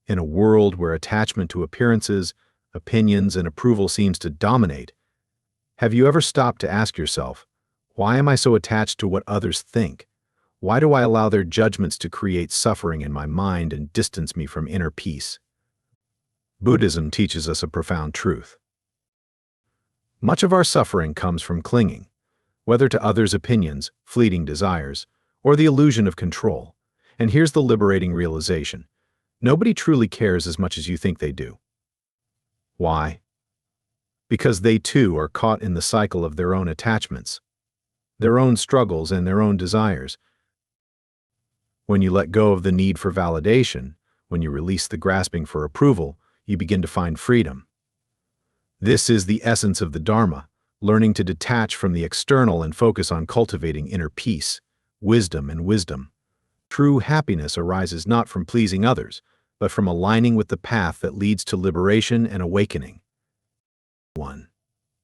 In a world where attachment to appearances, opinions, and approval seems to dominate, have you ever stopped to ask yourself, why am I so attached to what others think? Why do I allow their judgments to create suffering in my mind and distance me from inner peace? Buddhism teaches us a profound truth. Much of our suffering comes from clinging, whether to others' opinions, fleeting desires, or the illusion of control. And here's the liberating realization. Nobody truly cares as much as you think they do. Why? Because they too are caught in the cycle of their own attachments, their own struggles, and their own desires. When you let go of the need for validation, when you release the grasping for approval, you begin to find freedom. This is the essence of the Dharma, learning to detach from the external and focus on cultivating inner peace, wisdom, and wisdom. True happiness arises not from pleasing others, but from aligning with the path that leads to liberation and awakening. 1.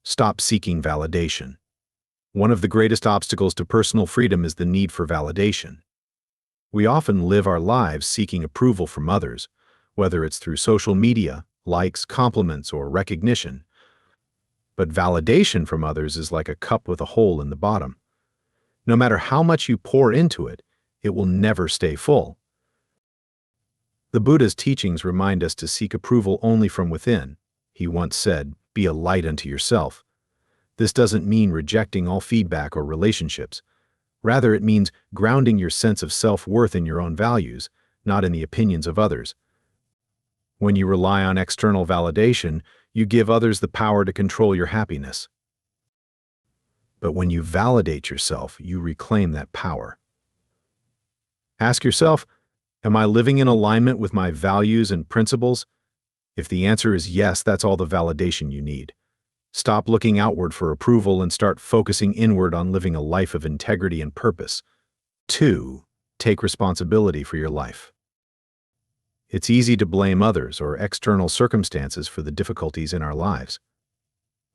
Stop seeking validation. One of the greatest obstacles to personal freedom is the need for validation. We often live our lives seeking approval from others, whether it's through social media, likes, compliments, or recognition. But validation from others is like a cup with a hole in the bottom. No matter how much you pour into it, it will never stay full. The Buddha's teachings remind us to seek approval only from within. He once said, "Be a light unto yourself." This doesn't mean rejecting all feedback or relationships. Rather, it means grounding your sense of self-worth in your own values, not in the opinions of others. When you rely on external validation, you give others the power to control your happiness. But when you validate yourself, you reclaim that power. Ask yourself, am I living in alignment with my values and principles? If the answer is yes, that's all the validation you need. Stop looking outward for approval and start focusing inward on living a life of integrity and purpose. 2. Take responsibility for your life. It's easy to blame others or external circumstances for the difficulties in our lives.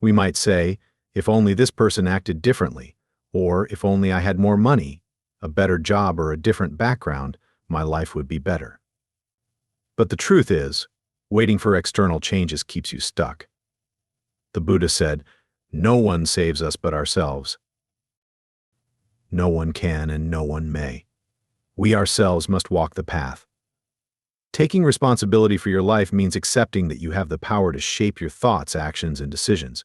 We might say, if only this person acted differently, or if only I had more money, a better job, or a different background, my life would be better. But the truth is, waiting for external changes keeps you stuck. The Buddha said, "No one saves us but ourselves. No one can and no one may. We ourselves must walk the path." Taking responsibility for your life means accepting that you have the power to shape your thoughts, actions, and decisions.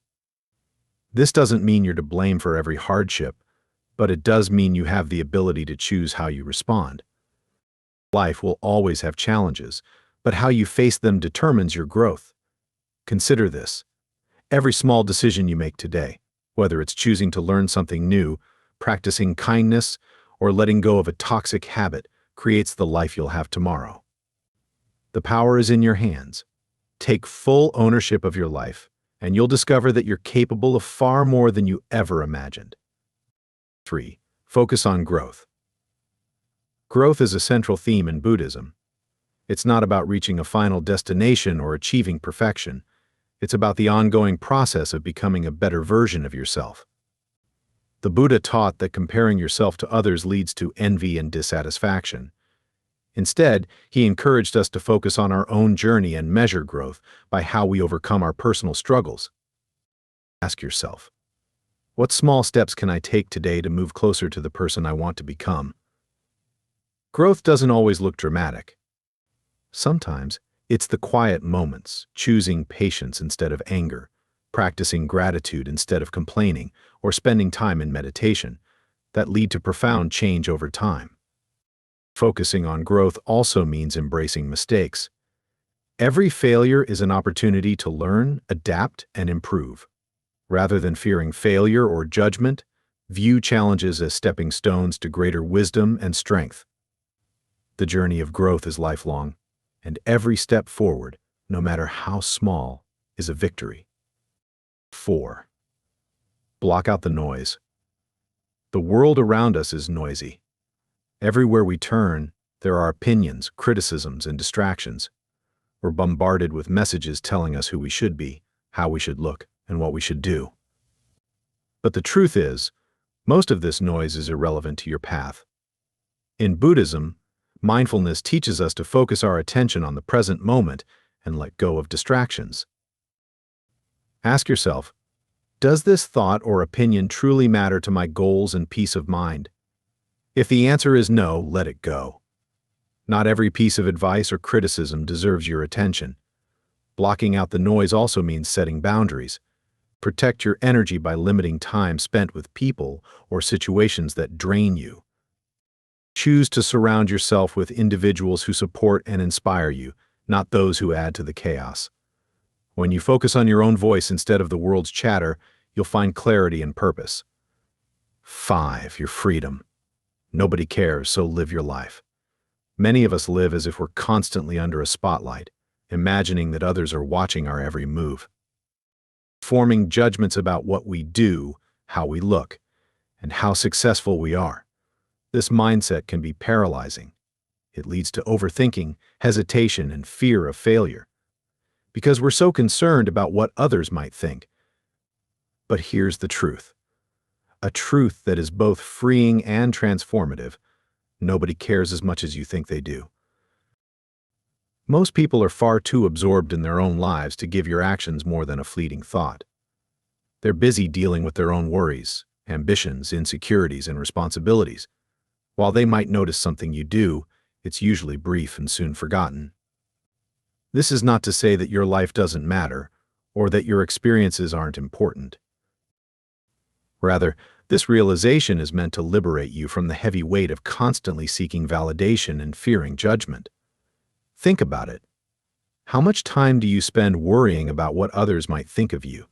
This doesn't mean you're to blame for every hardship, but it does mean you have the ability to choose how you respond. Life will always have challenges, but how you face them determines your growth. Consider this. Every small decision you make today, whether it's choosing to learn something new, practicing kindness, or letting go of a toxic habit, creates the life you'll have tomorrow. The power is in your hands. Take full ownership of your life, and you'll discover that you're capable of far more than you ever imagined. 3. Focus on growth. Growth is a central theme in Buddhism. It's not about reaching a final destination or achieving perfection. It's about the ongoing process of becoming a better version of yourself. The Buddha taught that comparing yourself to others leads to envy and dissatisfaction. Instead, he encouraged us to focus on our own journey and measure growth by how we overcome our personal struggles. Ask yourself, what small steps can I take today to move closer to the person I want to become? Growth doesn't always look dramatic. Sometimes, it's the quiet moments, choosing patience instead of anger, practicing gratitude instead of complaining, or spending time in meditation, that lead to profound change over time. Focusing on growth also means embracing mistakes. Every failure is an opportunity to learn, adapt, and improve. Rather than fearing failure or judgment, view challenges as stepping stones to greater wisdom and strength. The journey of growth is lifelong, and every step forward, no matter how small, is a victory. 4. Block out the noise. The world around us is noisy. Everywhere we turn, there are opinions, criticisms, and distractions. We're bombarded with messages telling us who we should be, how we should look, and what we should do. But the truth is, most of this noise is irrelevant to your path. In Buddhism, Mindfulness teaches us to focus our attention on the present moment and let go of distractions. Ask yourself, does this thought or opinion truly matter to my goals and peace of mind? If the answer is no, let it go. Not every piece of advice or criticism deserves your attention. Blocking out the noise also means setting boundaries. Protect your energy by limiting time spent with people or situations that drain you. Choose to surround yourself with individuals who support and inspire you, not those who add to the chaos. When you focus on your own voice instead of the world's chatter, you'll find clarity and purpose. 5. Your freedom. Nobody cares, so live your life. Many of us live as if we're constantly under a spotlight, imagining that others are watching our every move. Forming judgments about what we do, how we look, and how successful we are. This mindset can be paralyzing. It leads to overthinking, hesitation, and fear of failure, because we're so concerned about what others might think. But here's the truth. A truth that is both freeing and transformative. Nobody cares as much as you think they do. Most people are far too absorbed in their own lives to give your actions more than a fleeting thought. They're busy dealing with their own worries, ambitions, insecurities, and responsibilities. While they might notice something you do, it's usually brief and soon forgotten. This is not to say that your life doesn't matter, or that your experiences aren't important. Rather, this realization is meant to liberate you from the heavy weight of constantly seeking validation and fearing judgment. Think about it. How much time do you spend worrying about what others might think of you?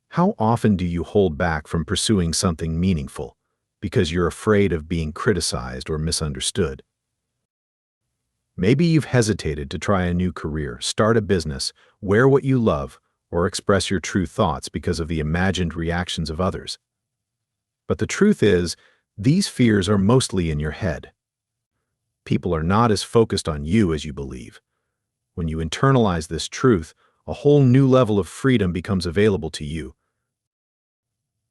How often do you hold back from pursuing something meaningful because you're afraid of being criticized or misunderstood? Maybe you've hesitated to try a new career, start a business, wear what you love, or express your true thoughts because of the imagined reactions of others. But the truth is, these fears are mostly in your head. People are not as focused on you as you believe. When you internalize this truth, a whole new level of freedom becomes available to you.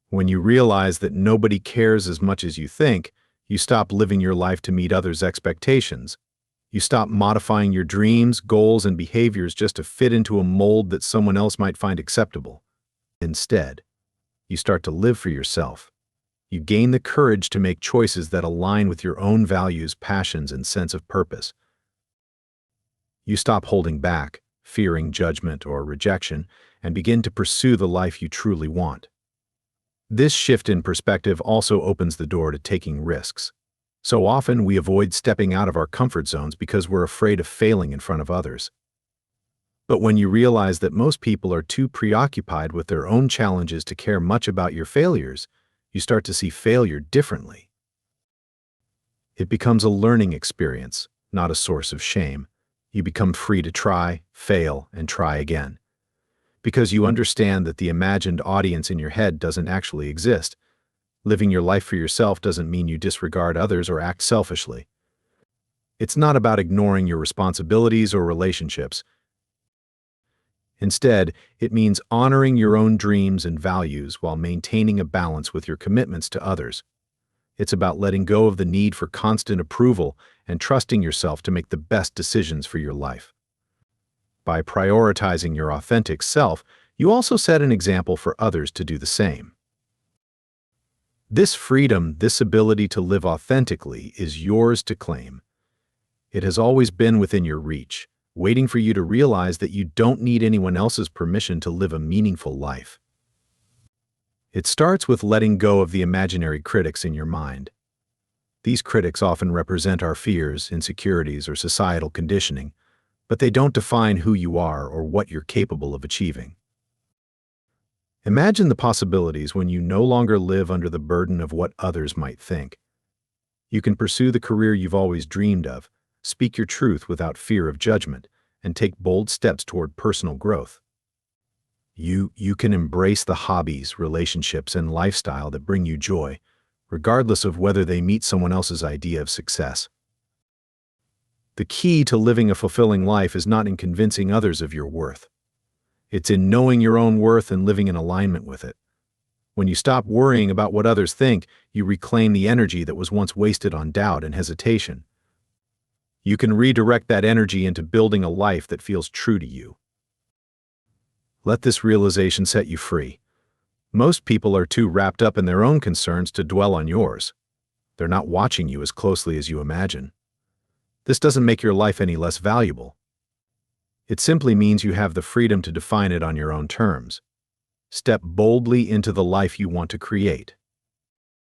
When you realize that nobody cares as much as you think, you stop living your life to meet others' expectations. You stop modifying your dreams, goals, and behaviors just to fit into a mold that someone else might find acceptable. Instead, you start to live for yourself. You gain the courage to make choices that align with your own values, passions, and sense of purpose. You stop holding back, fearing judgment or rejection, and begin to pursue the life you truly want. This shift in perspective also opens the door to taking risks. So often we avoid stepping out of our comfort zones because we're afraid of failing in front of others. But when you realize that most people are too preoccupied with their own challenges to care much about your failures, you start to see failure differently. It becomes a learning experience, not a source of shame. You become free to try, fail, and try again. Because you understand that the imagined audience in your head doesn't actually exist. Living your life for yourself doesn't mean you disregard others or act selfishly. It's not about ignoring your responsibilities or relationships. Instead, it means honoring your own dreams and values while maintaining a balance with your commitments to others. It's about letting go of the need for constant approval and trusting yourself to make the best decisions for your life. By prioritizing your authentic self, you also set an example for others to do the same. This freedom, this ability to live authentically, is yours to claim. It has always been within your reach, waiting for you to realize that you don't need anyone else's permission to live a meaningful life. It starts with letting go of the imaginary critics in your mind. These critics often represent our fears, insecurities, or societal conditioning, but they don't define who you are or what you're capable of achieving. Imagine the possibilities when you no longer live under the burden of what others might think. You can pursue the career you've always dreamed of, speak your truth without fear of judgment, and take bold steps toward personal growth. You can embrace the hobbies, relationships, and lifestyle that bring you joy, regardless of whether they meet someone else's idea of success. The key to living a fulfilling life is not in convincing others of your worth. It's in knowing your own worth and living in alignment with it. When you stop worrying about what others think, you reclaim the energy that was once wasted on doubt and hesitation. You can redirect that energy into building a life that feels true to you. Let this realization set you free. Most people are too wrapped up in their own concerns to dwell on yours. They're not watching you as closely as you imagine. This doesn't make your life any less valuable. It simply means you have the freedom to define it on your own terms. Step boldly into the life you want to create.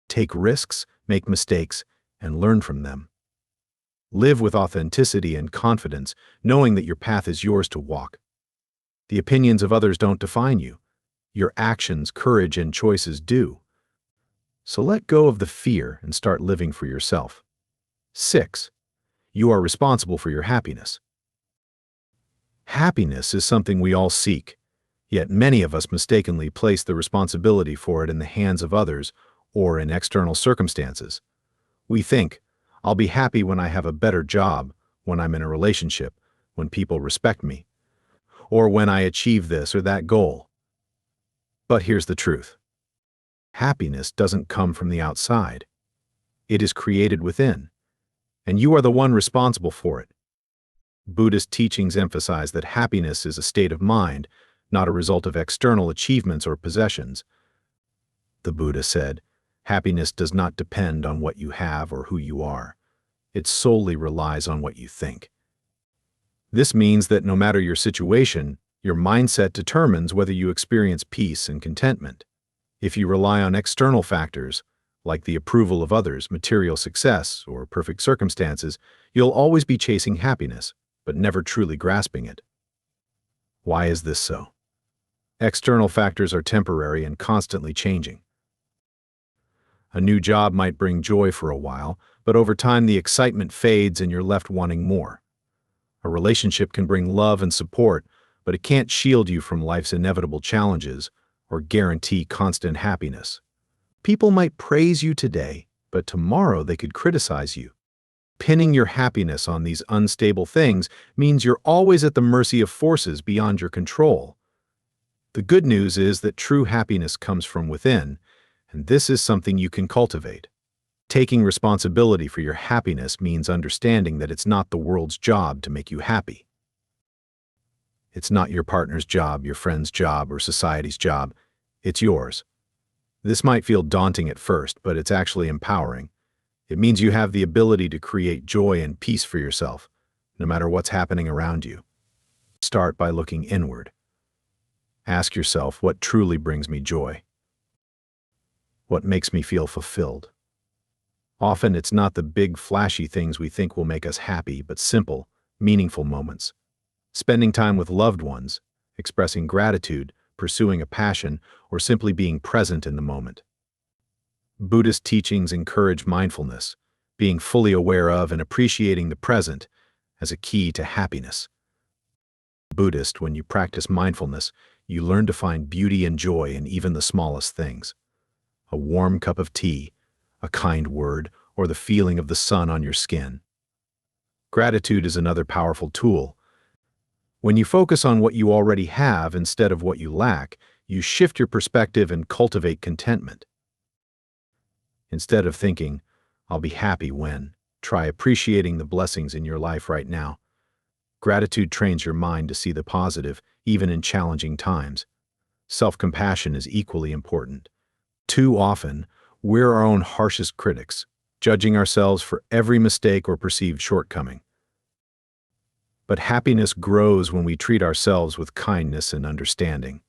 Take risks, make mistakes, and learn from them. Live with authenticity and confidence, knowing that your path is yours to walk. The opinions of others don't define you. Your actions, courage, and choices do. So let go of the fear and start living for yourself. 6. You are responsible for your happiness. Happiness is something we all seek, yet many of us mistakenly place the responsibility for it in the hands of others or in external circumstances. We think, I'll be happy when I have a better job, when I'm in a relationship, when people respect me, or when I achieve this or that goal. But here's the truth. Happiness doesn't come from the outside. It is created within, and you are the one responsible for it. Buddhist teachings emphasize that happiness is a state of mind, not a result of external achievements or possessions. The Buddha said, happiness does not depend on what you have or who you are. It solely relies on what you think. This means that no matter your situation, your mindset determines whether you experience peace and contentment. If you rely on external factors, like the approval of others, material success, or perfect circumstances, you'll always be chasing happiness, but never truly grasping it. Why is this so? External factors are temporary and constantly changing. A new job might bring joy for a while, but over time the excitement fades and you're left wanting more. A relationship can bring love and support, but it can't shield you from life's inevitable challenges or guarantee constant happiness. People might praise you today, but tomorrow they could criticize you. Pinning your happiness on these unstable things means you're always at the mercy of forces beyond your control. The good news is that true happiness comes from within, and this is something you can cultivate. Taking responsibility for your happiness means understanding that it's not the world's job to make you happy. It's not your partner's job, your friend's job, or society's job. It's yours. This might feel daunting at first, but it's actually empowering. It means you have the ability to create joy and peace for yourself, no matter what's happening around you. Start by looking inward. Ask yourself, what truly brings me joy? What makes me feel fulfilled? Often it's not the big, flashy things we think will make us happy, but simple, meaningful moments. Spending time with loved ones, expressing gratitude, pursuing a passion, or simply being present in the moment. Buddhist teachings encourage mindfulness, being fully aware of and appreciating the present as a key to happiness. Buddhist, when you practice mindfulness, you learn to find beauty and joy in even the smallest things. A warm cup of tea, a kind word, or the feeling of the sun on your skin. Gratitude is another powerful tool. When you focus on what you already have instead of what you lack, you shift your perspective and cultivate contentment. Instead of thinking, I'll be happy when, try appreciating the blessings in your life right now. Gratitude trains your mind to see the positive, even in challenging times. Self-compassion is equally important. Too often, we're our own harshest critics, judging ourselves for every mistake or perceived shortcoming. But happiness grows when we treat ourselves with kindness and understanding.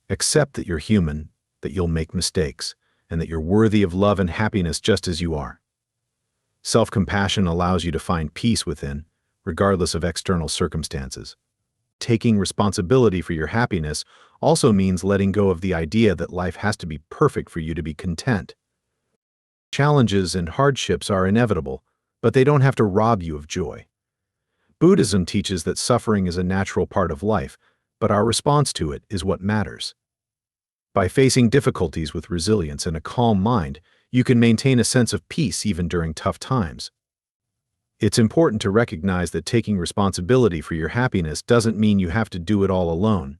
Accept that you're human, that you'll make mistakes, and that you're worthy of love and happiness just as you are. Self-compassion allows you to find peace within, regardless of external circumstances. Taking responsibility for your happiness also means letting go of the idea that life has to be perfect for you to be content. Challenges and hardships are inevitable, but they don't have to rob you of joy. Buddhism teaches that suffering is a natural part of life, but our response to it is what matters. By facing difficulties with resilience and a calm mind, you can maintain a sense of peace even during tough times. It's important to recognize that taking responsibility for your happiness doesn't mean you have to do it all alone.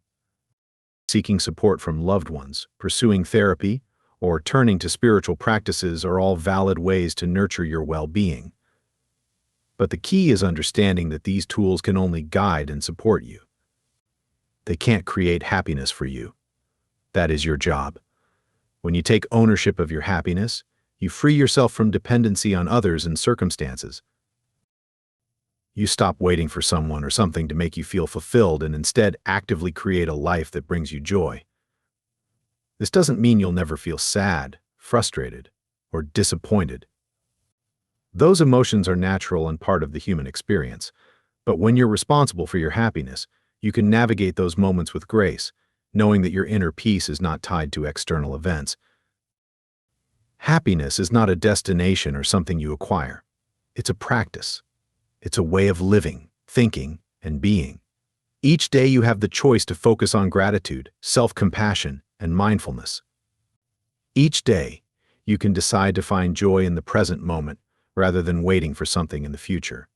Seeking support from loved ones, pursuing therapy, or turning to spiritual practices are all valid ways to nurture your well-being. But the key is understanding that these tools can only guide and support you. They can't create happiness for you. That is your job. When you take ownership of your happiness, you free yourself from dependency on others and circumstances. You stop waiting for someone or something to make you feel fulfilled and instead actively create a life that brings you joy. This doesn't mean you'll never feel sad, frustrated, or disappointed. Those emotions are natural and part of the human experience, but when you're responsible for your happiness, you can navigate those moments with grace, knowing that your inner peace is not tied to external events. Happiness is not a destination or something you acquire. It's a practice. It's a way of living, thinking, and being. Each day you have the choice to focus on gratitude, self-compassion, and mindfulness. Each day, you can decide to find joy in the present moment rather than waiting for something in the future.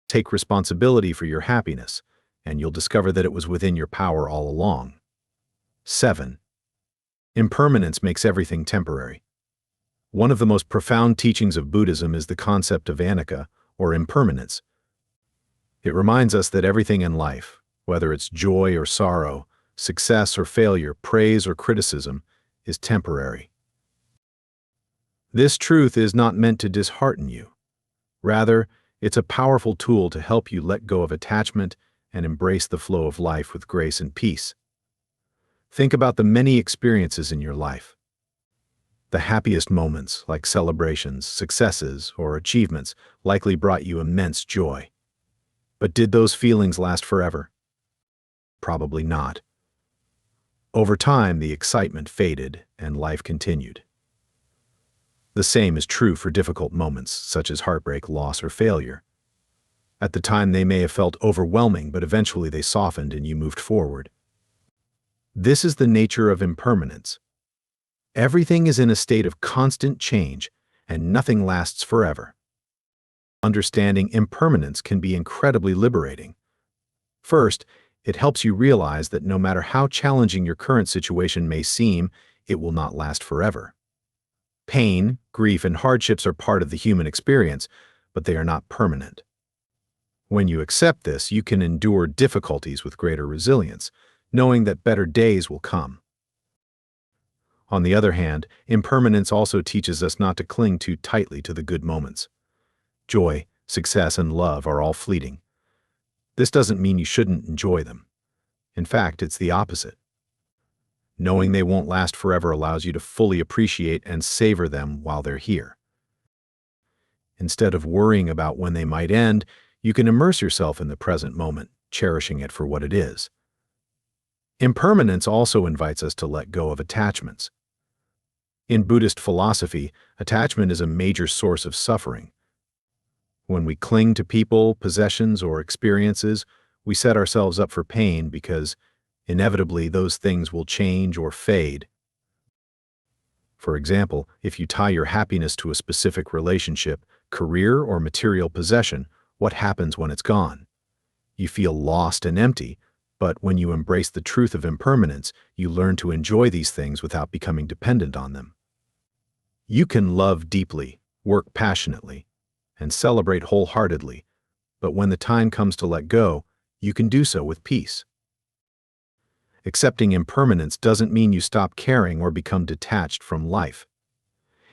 Take responsibility for your happiness, and you'll discover that it was within your power all along. 7. Impermanence makes everything temporary. One of the most profound teachings of Buddhism is the concept of anicca, or impermanence. It reminds us that everything in life, whether it's joy or sorrow, success or failure, praise or criticism, is temporary. This truth is not meant to dishearten you. Rather, it's a powerful tool to help you let go of attachment and embrace the flow of life with grace and peace. Think about the many experiences in your life. The happiest moments, like celebrations, successes, or achievements, likely brought you immense joy. But did those feelings last forever? Probably not. Over time, the excitement faded and life continued. The same is true for difficult moments, such as heartbreak, loss, or failure. At the time, they may have felt overwhelming, but eventually they softened and you moved forward. This is the nature of impermanence. Everything is in a state of constant change, and nothing lasts forever. Understanding impermanence can be incredibly liberating. First, it helps you realize that no matter how challenging your current situation may seem, it will not last forever. Pain, grief, and hardships are part of the human experience, but they are not permanent. When you accept this, you can endure difficulties with greater resilience, knowing that better days will come. On the other hand, impermanence also teaches us not to cling too tightly to the good moments. Joy, success, and love are all fleeting. This doesn't mean you shouldn't enjoy them. In fact, it's the opposite. Knowing they won't last forever allows you to fully appreciate and savor them while they're here. Instead of worrying about when they might end, you can immerse yourself in the present moment, cherishing it for what it is. Impermanence also invites us to let go of attachments. In Buddhist philosophy, attachment is a major source of suffering. When we cling to people, possessions, or experiences, we set ourselves up for pain because, inevitably, those things will change or fade. For example, if you tie your happiness to a specific relationship, career, or material possession, what happens when it's gone? You feel lost and empty, but when you embrace the truth of impermanence, you learn to enjoy these things without becoming dependent on them. You can love deeply, work passionately, and celebrate wholeheartedly, but when the time comes to let go, you can do so with peace. Accepting impermanence doesn't mean you stop caring or become detached from life.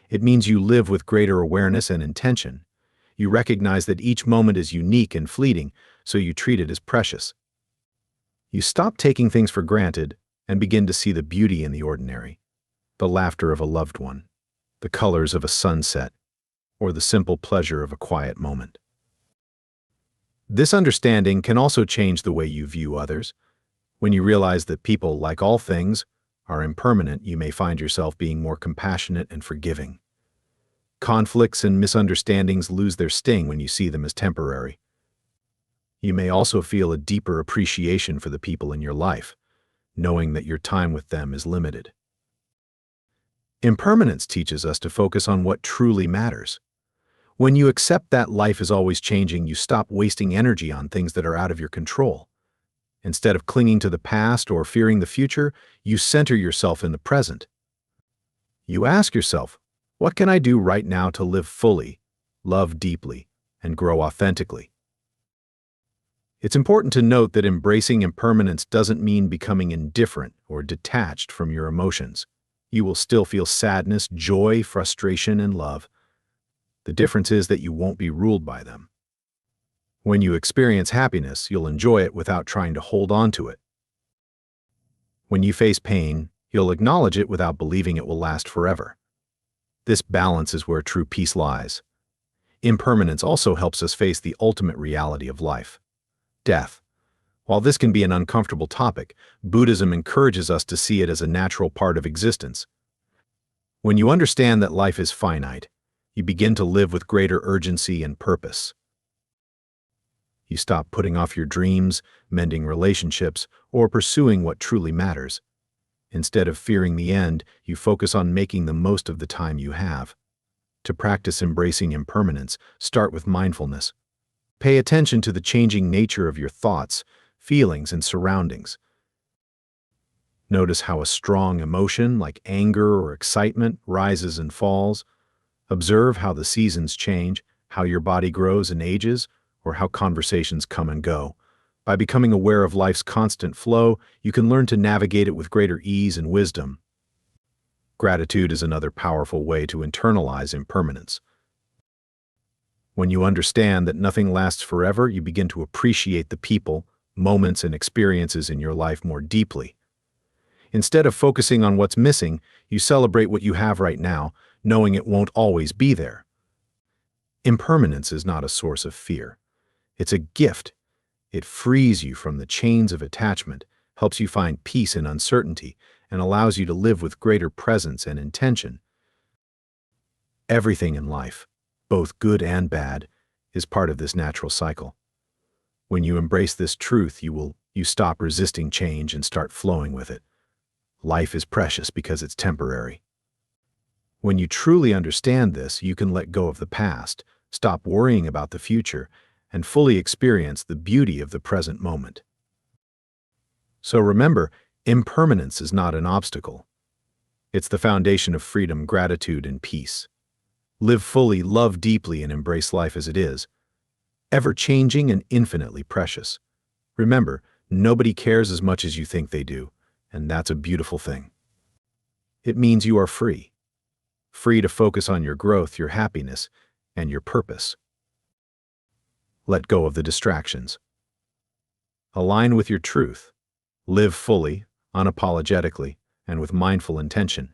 It means you live with greater awareness and intention. You recognize that each moment is unique and fleeting, so you treat it as precious. You stop taking things for granted and begin to see the beauty in the ordinary, the laughter of a loved one, the colors of a sunset, or the simple pleasure of a quiet moment. This understanding can also change the way you view others. When you realize that people, like all things, are impermanent, you may find yourself being more compassionate and forgiving. Conflicts and misunderstandings lose their sting when you see them as temporary. You may also feel a deeper appreciation for the people in your life, knowing that your time with them is limited. Impermanence teaches us to focus on what truly matters. When you accept that life is always changing, you stop wasting energy on things that are out of your control. Instead of clinging to the past or fearing the future, you center yourself in the present. You ask yourself, what can I do right now to live fully, love deeply, and grow authentically. It's important to note that embracing impermanence doesn't mean becoming indifferent or detached from your emotions. You will still feel sadness, joy, frustration, and love. The difference is that you won't be ruled by them. When you experience happiness, you'll enjoy it without trying to hold on to it. When you face pain, you'll acknowledge it without believing it will last forever. This balance is where true peace lies. Impermanence also helps us face the ultimate reality of life: death. While this can be an uncomfortable topic, Buddhism encourages us to see it as a natural part of existence. When you understand that life is finite, you begin to live with greater urgency and purpose. You stop putting off your dreams, mending relationships, or pursuing what truly matters. Instead of fearing the end, you focus on making the most of the time you have. To practice embracing impermanence, start with mindfulness. Pay attention to the changing nature of your thoughts, feelings, and surroundings. Notice how a strong emotion, like anger or excitement, rises and falls. Observe how the seasons change, how your body grows and ages, or how conversations come and go. By becoming aware of life's constant flow, you can learn to navigate it with greater ease and wisdom. Gratitude is another powerful way to internalize impermanence. When you understand that nothing lasts forever, you begin to appreciate the people, moments, and experiences in your life more deeply. Instead of focusing on what's missing, you celebrate what you have right now, knowing it won't always be there. Impermanence is not a source of fear. It's a gift. It frees you from the chains of attachment, helps you find peace in uncertainty, and allows you to live with greater presence and intention. Everything in life, both good and bad, is part of this natural cycle. When you embrace this truth, you stop resisting change and start flowing with it. Life is precious because it's temporary. When you truly understand this, you can let go of the past, stop worrying about the future, and fully experience the beauty of the present moment. So remember, impermanence is not an obstacle. It's the foundation of freedom, gratitude, and peace. Live fully, love deeply, and embrace life as it is, ever-changing and infinitely precious. Remember, nobody cares as much as you think they do, and that's a beautiful thing. It means you are free. Free to focus on your growth, your happiness, and your purpose. Let go of the distractions. Align with your truth. Live fully, unapologetically, and with mindful intention.